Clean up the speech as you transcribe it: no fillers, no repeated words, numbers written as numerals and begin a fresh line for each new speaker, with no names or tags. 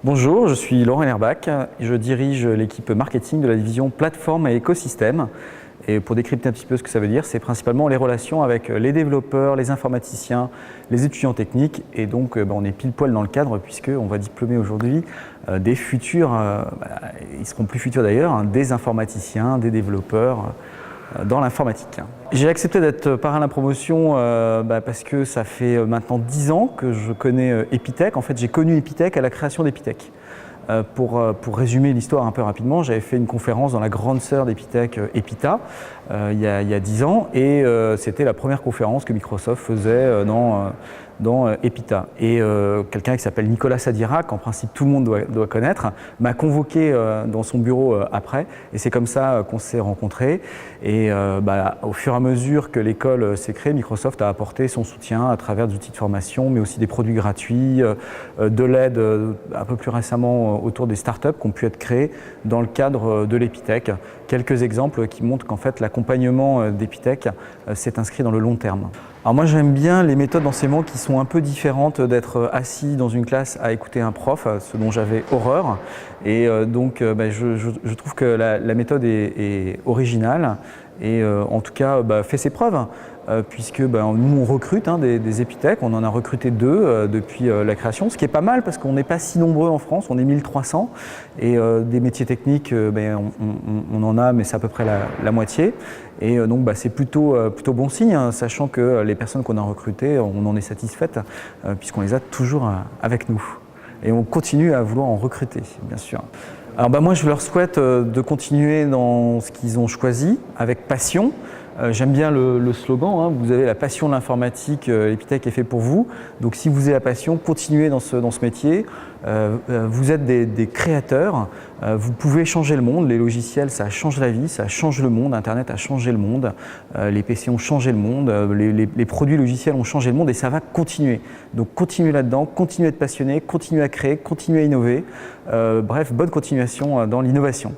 Bonjour, je suis Laurent Herbach et je dirige l'équipe marketing de la division plateforme et écosystème. Et pour décrypter un petit peu ce que ça veut dire, c'est principalement les relations avec les développeurs, les informaticiens, les étudiants techniques. Et donc, on est pile poil dans le cadre puisqu'on va diplômer aujourd'hui des futurs, ils seront plus futurs d'ailleurs, des informaticiens, des développeurs dans l'informatique. J'ai accepté d'être parrain de la promotion parce que ça fait maintenant 10 ans que je connais Epitech. En fait, j'ai connu Epitech à la création d'Epitech. Pour résumer l'histoire un peu rapidement, j'avais fait une conférence dans la grande sœur d'Epitech, Epita, il y a 10 ans, et c'était la première conférence que Microsoft faisait dans Epita. Et quelqu'un qui s'appelle Nicolas Sadirac, en principe tout le monde doit connaître, m'a convoqué dans son bureau après, et c'est comme ça qu'on s'est rencontrés. Et au fur et à mesure que l'école s'est créée, Microsoft a apporté son soutien à travers des outils de formation, mais aussi des produits gratuits, de l'aide un peu plus récemment autour des startups qui ont pu être créées dans le cadre de l'Epitech. Quelques exemples qui montrent qu'en fait l'accompagnement d'Epitech s'est inscrit dans le long terme. Alors moi j'aime bien les méthodes d'enseignement qui sont un peu différentes d'être assis dans une classe à écouter un prof, ce dont j'avais horreur. Et je trouve que la méthode est originale et en tout cas fait ses preuves. Puisque nous on recrute des Epitech, on en a recruté 2 depuis la création, ce qui est pas mal parce qu'on n'est pas si nombreux en France, on est 1300 et des métiers techniques on en a mais c'est à peu près la moitié et donc c'est plutôt bon signe, sachant que les personnes qu'on a recrutées, on en est satisfaite puisqu'on les a toujours avec nous et on continue à vouloir en recruter bien sûr. Alors moi je leur souhaite de continuer dans ce qu'ils ont choisi avec passion. J'aime bien le slogan, vous avez la passion de l'informatique, Epitech est fait pour vous. Donc si vous avez la passion, continuez dans ce métier. Vous êtes des créateurs, vous pouvez changer le monde. Les logiciels, ça change la vie, ça change le monde. Internet a changé le monde, les PC ont changé le monde, les produits logiciels ont changé le monde et ça va continuer. Donc continuez là-dedans, continuez à être passionné, continuez à créer, continuez à innover. Bref, bonne continuation dans l'innovation.